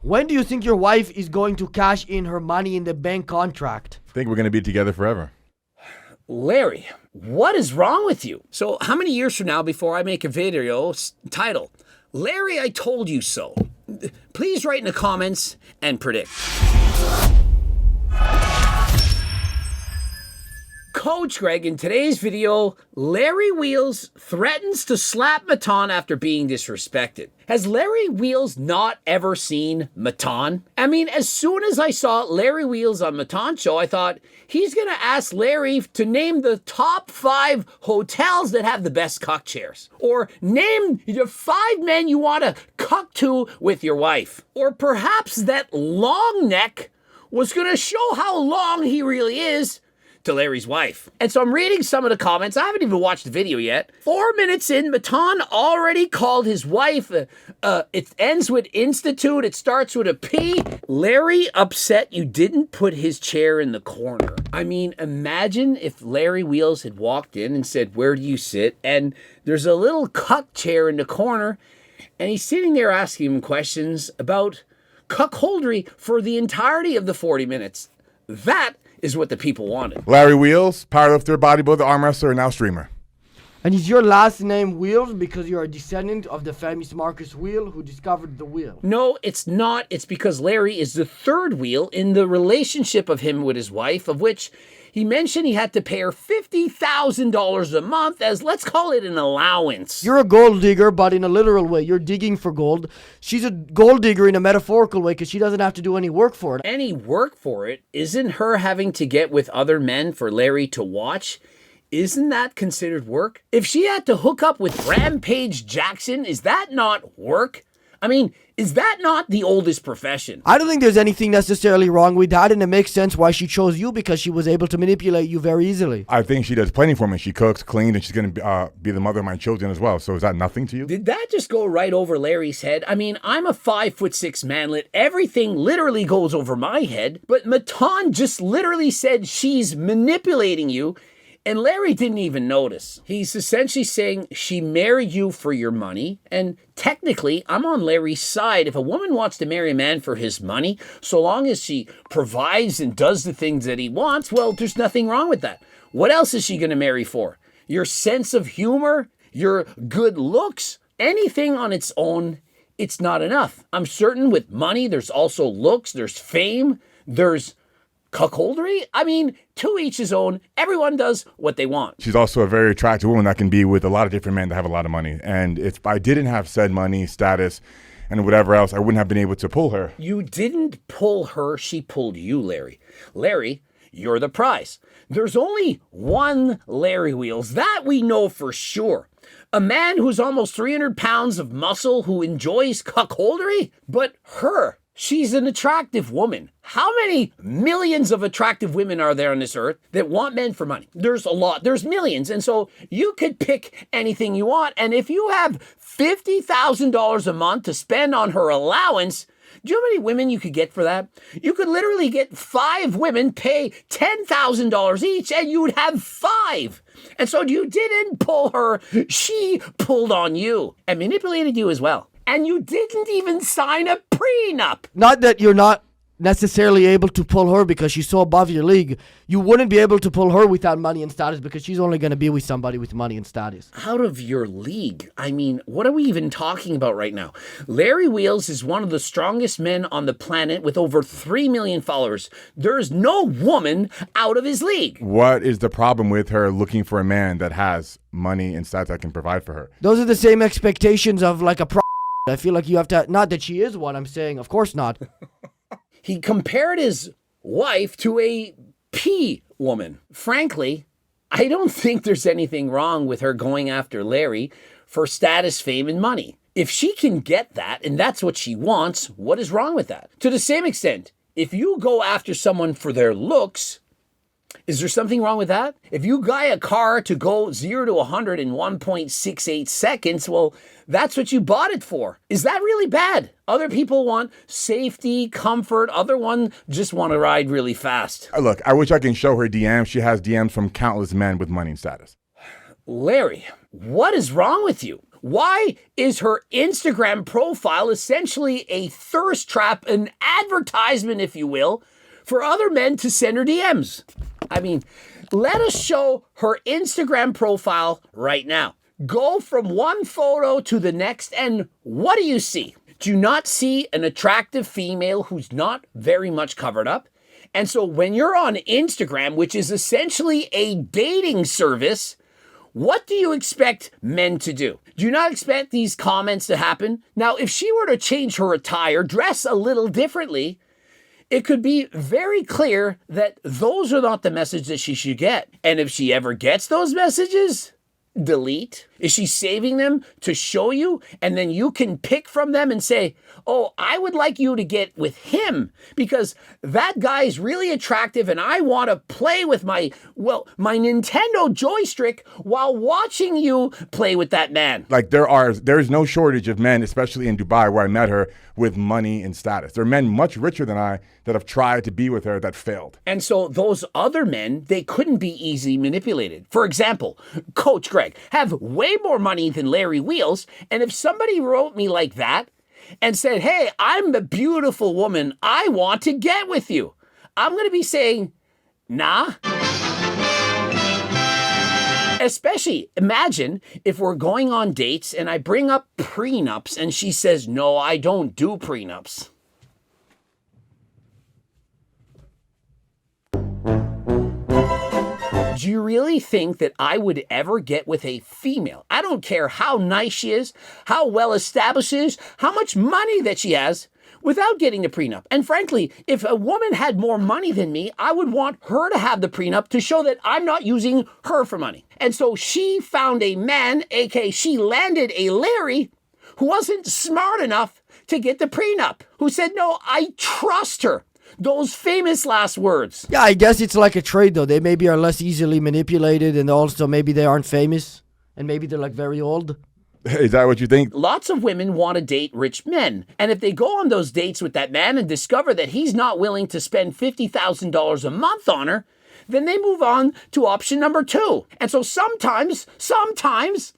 When do you think your wife is going to cash in her money in the bank contract? I think we're going to be together forever. Larry, what is wrong with you? So how many years from now before I make a video titled, Larry, I told you so? Please write in the comments and predict. Coach Greg, in today's video, Larry Wheels threatens to slap Matan after being disrespected. Has Larry Wheels not ever seen Matan? I mean, as soon as I saw Larry Wheels on Matan's show, I thought he's going to ask Larry to name the top 5 hotels that have the best cuck chairs. Or name the 5 men you want to cuck to with your wife. Or perhaps that long neck was going to show how long he really is to Larry's wife. And so I'm reading some of the comments. I haven't even watched the video yet. 4 minutes in, Matan already called his wife. It ends with Institute. It starts with a P. Larry upset you didn't put his chair in the corner. I mean, imagine if Larry Wheels had walked in and said, where do you sit? And there's a little cuck chair in the corner. And he's sitting there asking him questions about cuckoldry for the entirety of the 40 minutes. That is what the people wanted. Larry Wheels, powerlifter, bodybuilder, arm wrestler, and now streamer. And is your last name Wheels because you're a descendant of the famous Marcus Wheel who discovered the wheel? No, it's not. It's because Larry is the third wheel in the relationship of him with his wife, of which he mentioned he had to pay her $50,000 a month as, let's call it, an allowance. You're a gold digger, but in a literal way. You're digging for gold. She's a gold digger in a metaphorical way because she doesn't have to do any work for it. Any work for it isn't her having to get with other men for Larry to watch. Isn't that considered work? If she had to hook up with Rampage Jackson, is that not work? I mean, is that not the oldest profession? I don't think there's anything necessarily wrong with that, and it makes sense why she chose you because she was able to manipulate you very easily. I think she does plenty for me. She cooks, cleans, and she's going to be the mother of my children as well. So is that nothing to you? Did that just go right over Larry's head? I mean, I'm a 5'6" manlet. Everything literally goes over my head. But Matan just literally said she's manipulating you. And Larry didn't even notice. He's essentially saying she married you for your money. And technically, I'm on Larry's side. If a woman wants to marry a man for his money, so long as she provides and does the things that he wants, well, there's nothing wrong with that. What else is she going to marry for? Your sense of humor? Your good looks? Anything on its own, it's not enough. I'm certain with money, there's also looks, there's fame, there's cuckoldry? I mean, to each his own. Everyone does what they want. She's also a very attractive woman that can be with a lot of different men that have a lot of money. And if I didn't have said money, status, and whatever else, I wouldn't have been able to pull her. You didn't pull her. She pulled you, Larry. Larry, you're the prize. There's only one Larry Wheels. That we know for sure. A man who's almost 300 pounds of muscle who enjoys cuckoldry. But her, she's an attractive woman. How many millions of attractive women are there on this earth that want men for money? There's a lot. There's millions. And so you could pick anything you want. And if you have $50,000 a month to spend on her allowance, do you know how many women you could get for that? You could literally get 5 women, pay $10,000 each, and you would have 5. And so you didn't pull her. She pulled on you and manipulated you as well. And you didn't even sign a prenup. Not that you're not necessarily able to pull her because she's so above your league. You wouldn't be able to pull her without money and status because she's only going to be with somebody with money and status. Out of your league? I mean, what are we even talking about right now? Larry Wheels is one of the strongest men on the planet with over 3 million followers. There's no woman out of his league. What is the problem with her looking for a man that has money and status that can provide for her? Those are the same expectations of like a I feel like you have to, not that she is one, I'm saying, of course not. He compared his wife to a pea woman. Frankly, I don't think there's anything wrong with her going after Larry for status, fame, and money. If she can get that, and that's what she wants, what is wrong with that? To the same extent, if you go after someone for their looks, is there something wrong with that? If you buy a car to go 0 to 100 in 1.68 seconds, well, that's what you bought it for. Is that really bad? Other people want safety, comfort. Other one just want to ride really fast. Look, I wish I can show her DMs. She has DMs from countless men with money and status. Larry, what is wrong with you? Why is her Instagram profile essentially a thirst trap, an advertisement, if you will, for other men to send her DMs? I mean, let us show her Instagram profile right now. Go from one photo to the next, and what do you see? Do you not see an attractive female who's not very much covered up? And so when you're on Instagram, which is essentially a dating service, what do you expect men to do? Do you not expect these comments to happen? Now, if she were to change her attire, dress a little differently, it could be very clear that those are not the message that she should get. And if she ever gets those messages, delete? Is she saving them to show you? And then you can pick from them and say, oh, I would like you to get with him because that guy is really attractive and I want to play with my Nintendo joystick while watching you play with that man. Like there's no shortage of men, especially in Dubai where I met her, with money and status. There are men much richer than I that have tried to be with her that failed. And so those other men, they couldn't be easily manipulated. For example, Coach Greg have way more money than Larry Wheels. And if somebody wrote me like that and said, hey, I'm a beautiful woman, I want to get with you, I'm going to be saying, nah. Especially, imagine if we're going on dates and I bring up prenups and she says, no, I don't do prenups. Do you really think that I would ever get with a female? I don't care how nice she is, how well established she is, how much money that she has, without getting a prenup. And frankly, if a woman had more money than me, I would want her to have the prenup to show that I'm not using her for money. And so she found a man, aka she landed a Larry, who wasn't smart enough to get the prenup, who said, no, I trust her. Those famous last words. Yeah, I guess it's like a trade, though. They maybe are less easily manipulated, and also maybe they aren't famous, and maybe they're like very old. Is that what you think? Lots of women want to date rich men. And if they go on those dates with that man and discover that he's not willing to spend $50,000 a month on her, then they move on to option number 2. And so sometimes,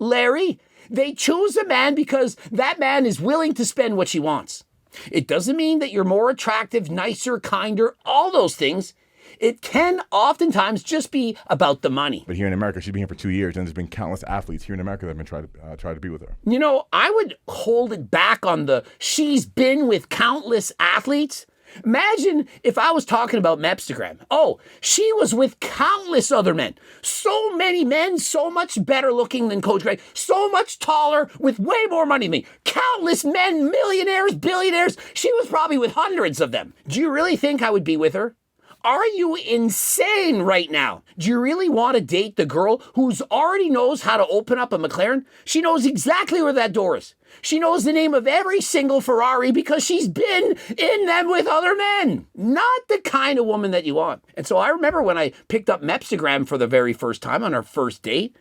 Larry, they choose a man because that man is willing to spend what she wants. It doesn't mean that you're more attractive, nicer, kinder, all those things. It can oftentimes just be about the money. But here in America, she's been here for 2 years, and there's been countless athletes here in America that have been trying to be with her. You know, I would hold it back on the she's been with countless athletes. Imagine if I was talking about Mepstagram. Oh, she was with countless other men. So many men, so much better looking than Coach Greg, so much taller, with way more money than me. Countless men, millionaires, billionaires. She was probably with hundreds of them. Do you really think I would be with her? Are you insane right now? Do you really want to date the girl who's already knows how to open up a McLaren? She knows exactly where that door is. She knows the name of every single Ferrari because she's been in them with other men. Not the kind of woman that you want. And so I remember when I picked up Mepstagram for the very first time on our first date,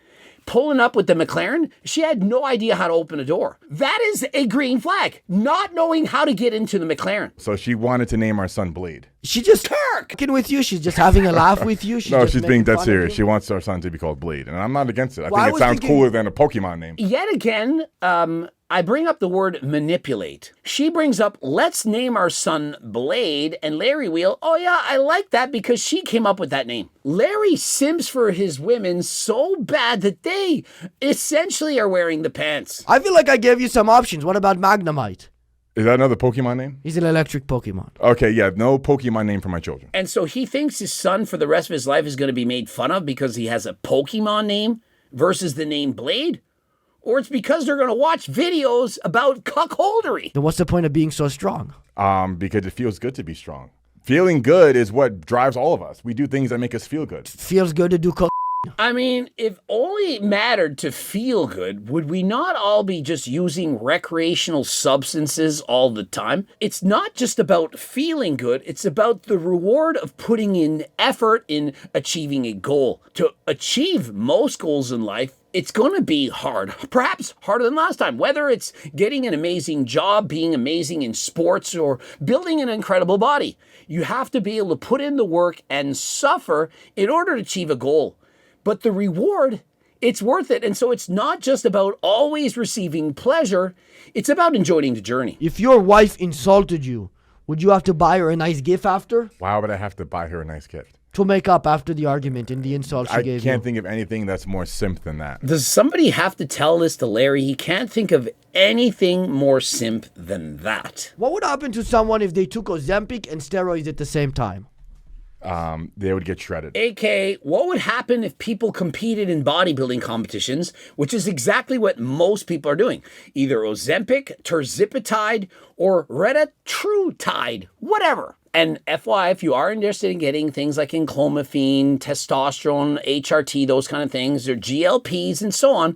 pulling up with the McLaren, she had no idea how to open a door. That is a green flag, not knowing how to get into the McLaren. So she wanted to name our son Blade. She just fucking with you. She's just having a laugh with you. No, she's being dead serious. She wants our son to be called Blade, and I'm not against it. I think it sounds cooler than a Pokemon name. Yet again, I bring up the word manipulate. She brings up, let's name our son Blade, and Larry Wheel, oh yeah, I like that because she came up with that name. Larry simps for his women so bad that they essentially are wearing the pants. I feel like I gave you some options. What about Magnemite? Is that another Pokemon name? He's an electric Pokemon. Okay, yeah, no Pokemon name for my children. And so he thinks his son for the rest of his life is going to be made fun of because he has a Pokemon name versus the name Blade? Or it's because they're going to watch videos about cuckoldery. Then what's the point of being so strong? Because it feels good to be strong. Feeling good is what drives all of us. We do things that make us feel good. Feels good to do I mean, if only it mattered to feel good, would we not all be just using recreational substances all the time? It's not just about feeling good. It's about the reward of putting in effort in achieving a goal. To achieve most goals in life, it's going to be hard, perhaps harder than last time, whether it's getting an amazing job, being amazing in sports, or building an incredible body. You have to be able to put in the work and suffer in order to achieve a goal. But the reward it's worth it. And so it's not just about always receiving pleasure, it's about enjoying the journey. If your wife insulted you, would you have to buy her a nice gift after? Why would I have to buy her a nice gift? To make up after the argument and the insult she I gave can't you. think of anything that's more simp than that. Does somebody have to tell this to Larry? He can't think of anything more simp than that. What would happen to someone if they took Ozempic and steroids at the same time? They would get shredded. AK, what would happen if people competed in bodybuilding competitions, which is exactly what most people are doing? Either Ozempic, terzipatide, or retatrutide, whatever. And FYI, if you are interested in getting things like enclomiphene, testosterone, HRT, those kind of things, or GLPs and so on,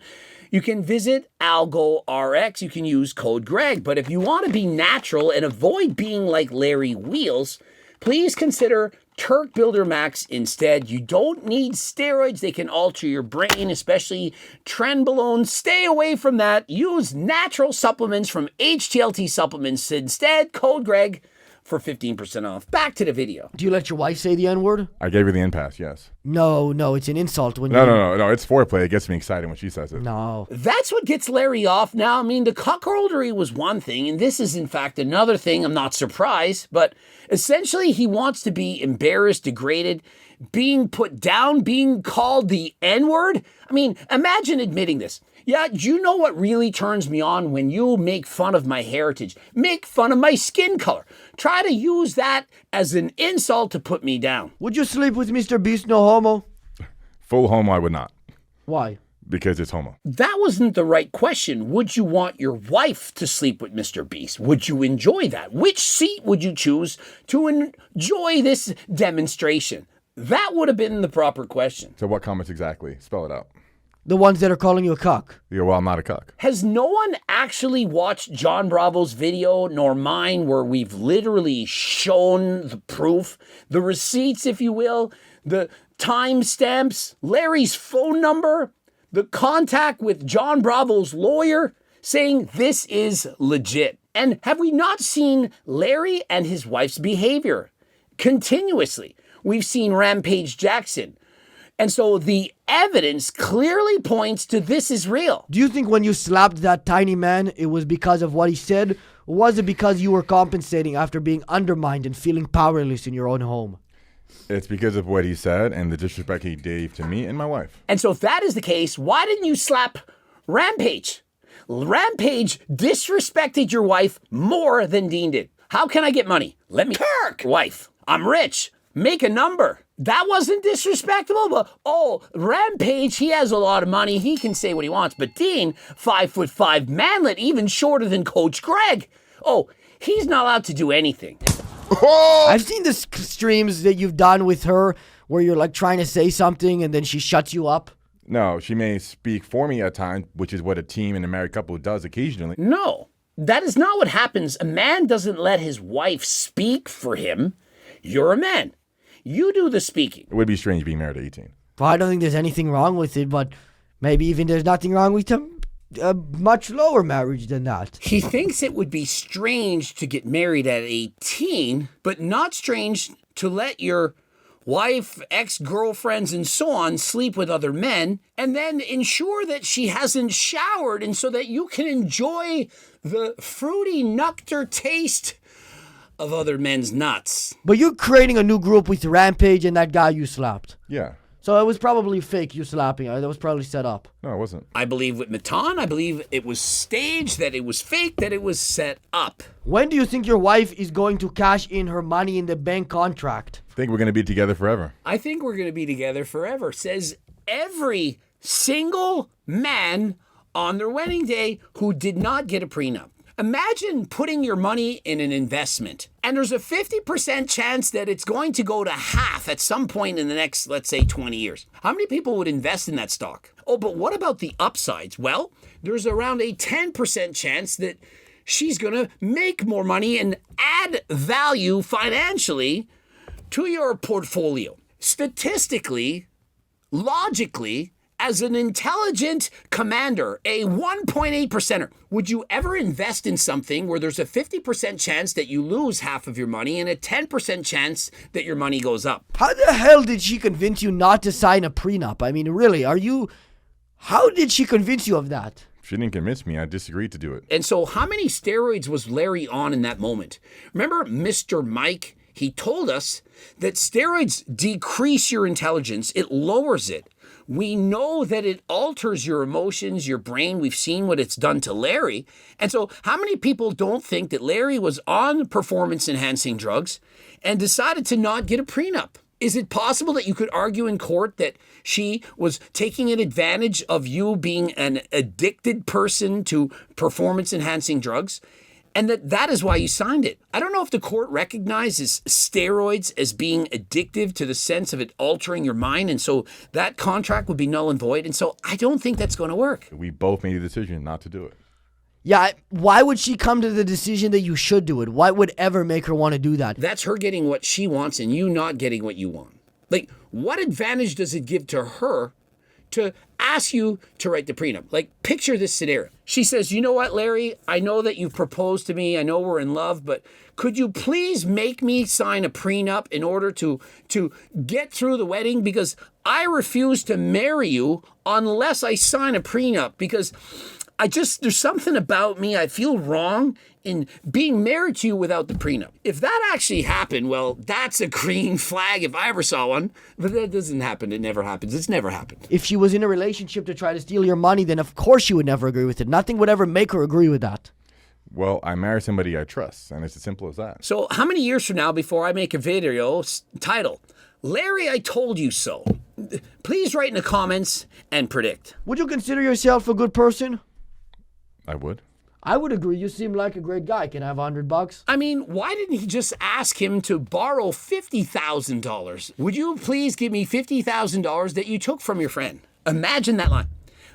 you can visit AlgoRx. You can use code Greg. But if you want to be natural and avoid being like Larry Wheels, please consider Turk Builder Max instead. You don't need steroids. They can alter your brain, especially trenbolone. Stay away from that. Use natural supplements from HTLT Supplements instead. Code Greg for 15% off. Back to the video. Do you let your wife say the N-word? I gave her the impasse, yes. No, it's an insult when No, it's foreplay. It gets me excited when she says it. No. That's what gets Larry off now. I mean, the cuckoldry was one thing, and this is, in fact, another thing. I'm not surprised, but essentially he wants to be embarrassed, degraded, being put down, being called the N-word. I mean, imagine admitting this. Yeah, do you know what really turns me on? When you make fun of my heritage, make fun of my skin color. Try to use that as an insult to put me down. Would you sleep with Mr. Beast, no homo? Full homo, I would not. Why? Because it's homo. That wasn't the right question. Would you want your wife to sleep with Mr. Beast? Would you enjoy that? Which seat would you choose to enjoy this demonstration? That would have been the proper question. So what comments exactly? Spell it out. The ones that are calling you a cuck. Yeah, well, I'm not a cuck. Has no one actually watched John Bravo's video, nor mine, where we've literally shown the proof, the receipts, if you will, the timestamps, Larry's phone number, the contact with John Bravo's lawyer saying this is legit? And have we not seen Larry and his wife's behavior continuously? We've seen Rampage Jackson. And so the evidence clearly points to this is real. Do you think when you slapped that tiny man, it was because of what he said? Or was it because you were compensating after being undermined and feeling powerless in your own home? It's because of what he said and the disrespect he gave to me and my wife. And so if that is the case, why didn't you slap Rampage? Rampage disrespected your wife more than Dean did. How can I get money? Let me Kirk, wife. I'm rich. Make a number. That wasn't disrespectful, but Rampage, he has a lot of money. He can say what he wants. But Dean, 5'5" manlet, even shorter than Coach Greg. He's not allowed to do anything. I've seen the streams that you've done with her where you're like trying to say something and then she shuts you up. No, she may speak for me at times, which is what a team and a married couple does occasionally. No, that is not what happens. A man doesn't let his wife speak for him. You're a man. You do the speaking. It would be strange being married at 18. Well, I don't think there's anything wrong with it, but maybe even there's nothing wrong with a much lower marriage than that. He thinks it would be strange to get married at 18, but not strange to let your wife, ex-girlfriends, and so on sleep with other men, and then ensure that she hasn't showered, and so that you can enjoy the fruity nectar taste of other men's nuts. But you're creating a new group with Rampage and that guy you slapped. Yeah. So it was probably fake, you slapping her. That was probably set up. No, it wasn't. I believe with Matan, I believe it was staged, that it was fake, that it was set up. When do you think your wife is going to cash in her money in the bank contract? I think we're going to be together forever. I think we're going to be together forever, says every single man on their wedding day who did not get a prenup. Imagine putting your money in an investment, and there's a 50% chance that it's going to go to half at some point in the next, let's say, 20 years. How many people would invest in that stock? But what about the upsides? Well, there's around a 10% chance that she's going to make more money and add value financially to your portfolio. Statistically, logically, as an intelligent commander, a 1.8%er, would you ever invest in something where there's a 50% chance that you lose half of your money and a 10% chance that your money goes up? How the hell did she convince you not to sign a prenup? I mean, really, are you How did she convince you of that? She didn't convince me. I disagreed to do it. And so how many steroids was Larry on in that moment? Remember Mr. Mike? He told us that steroids decrease your intelligence. It lowers it. We know that it alters your emotions, your brain. We've seen what it's done to Larry. And so how many people don't think that Larry was on performance-enhancing drugs and decided to not get a prenup? Is it possible that you could argue in court that she was taking an advantage of you being an addicted person to performance-enhancing drugs? And that is why you signed it. I don't know if the court recognizes steroids as being addictive to the sense of it altering your mind. And so that contract would be null and void. And so I don't think that's going to work. We both made a decision not to do it. Yeah, why would she come to the decision that you should do it? What would ever make her want to do that? That's her getting what she wants and you not getting what you want. Like, what advantage does it give to her to ask you to write the prenup? Like, picture this scenario. She says, you know what, Larry, I know that you've proposed to me. I know we're in love, but could you please make me sign a prenup in order to get through the wedding? Because I refuse to marry you unless I sign a prenup, because there's something about me. I feel wrong in being married to you without the prenup. If that actually happened, well, that's a green flag if I ever saw one. But that doesn't happen. It never happens. It's never happened. If she was in a relationship to try to steal your money, then of course she would never agree with it. Nothing would ever make her agree with that. Well, I marry somebody I trust, and it's as simple as that. So how many years from now before I make a video title, Larry, I told you so? Please write in the comments and predict. Would you consider yourself a good person? I would. I would agree. You seem like a great guy. Can I have $100? I mean, why didn't he just ask him to borrow $50,000? Would you please give me $50,000 that you took from your friend? Imagine that line.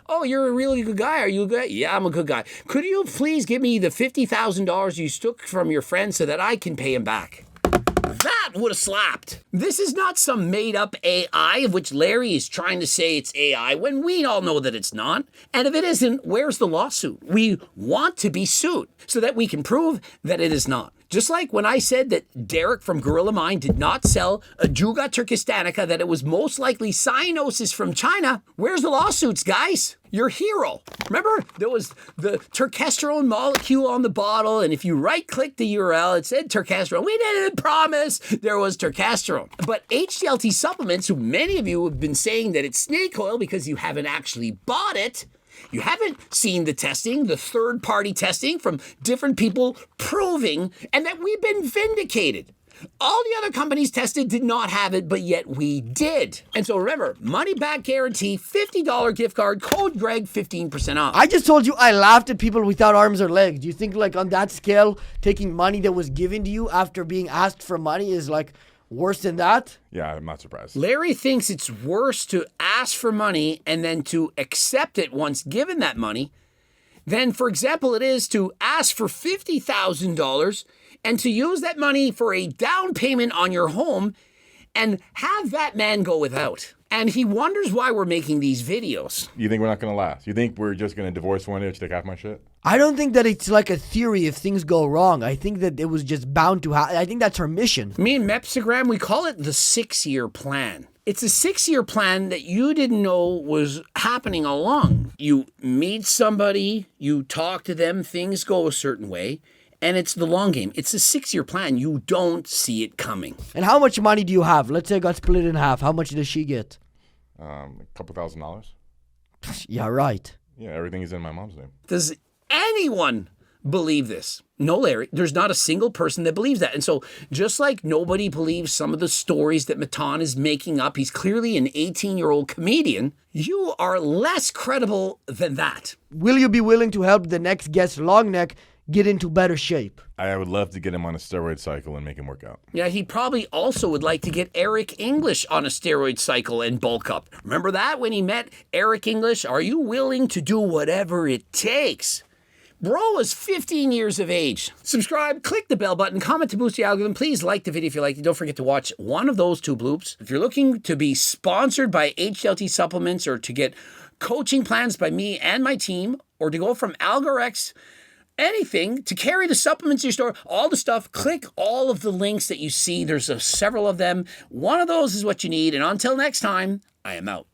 Oh, you're a really good guy. Are you a good guy? Yeah, I'm a good guy. Could you please give me the $50,000 you took from your friend so that I can pay him back? That would have slapped. This is not some made-up AI of which Larry is trying to say it's AI when we all know that it's not. And if it isn't, where's the lawsuit? We want to be sued so that we can prove that it is not. Just like when I said that Derek from Gorilla Mind did not sell a Juga turkistanica, that it was most likely cyanosis from China. Where's the lawsuits, guys? Your hero. Remember, there was the turkesterone molecule on the bottle, and if you right-click the URL, it said turkesterone. We didn't promise there was turkesterone. But HDLT supplements, who many of you have been saying that it's snake oil because you haven't actually bought it, you haven't seen the testing, the third-party testing from different people proving, and that we've been vindicated. All the other companies tested did not have it, but yet we did. And so remember, money back guarantee, $50 gift card, code Greg, 15% off. I just told you I laughed at people without arms or legs. Do you think like on that scale, taking money that was given to you after being asked for money is like worse than that? Yeah, I'm not surprised. Larry thinks it's worse to ask for money and then to accept it once given that money than, for example, it is to ask for $50,000 and to use that money for a down payment on your home and have that man go without. And he wonders why we're making these videos. You think we're not going to last? You think we're just going to divorce one day to take half my shit? I don't think that it's like a theory if things go wrong. I think that it was just bound to happen. I think that's her mission. Me and Mepsigram, we call it the 6-year plan. It's a 6-year plan that you didn't know was happening all along. You meet somebody, you talk to them, things go a certain way, and it's the long game. It's a 6-year plan. You don't see it coming. And how much money do you have? Let's say it got split in half. How much does she get? A couple $1,000. Yeah, right. Yeah, everything is in my mom's name. Does anyone believe this? No, Larry, there's not a single person that believes that. And so just like nobody believes some of the stories that Matan is making up, he's clearly an 18-year-old comedian, you are less credible than that. Will you be willing to help the next guest, Longneck, get into better shape? I would love to get him on a steroid cycle and make him work out. Yeah, he probably also would like to get Eric English on a steroid cycle and bulk up. Remember that when he met Eric English? Are you willing to do whatever it takes? Bro is 15 years of age. Subscribe, click the bell button, comment to boost the algorithm. Please like the video if you liked it. Don't forget to watch one of those 2 bloops. If you're looking to be sponsored by HLT Supplements or to get coaching plans by me and my team, or to go from Algorex, anything, to carry the supplements in your store, all the stuff, click all of the links that you see. There's several of them. One of those is what you need. And until next time, I am out.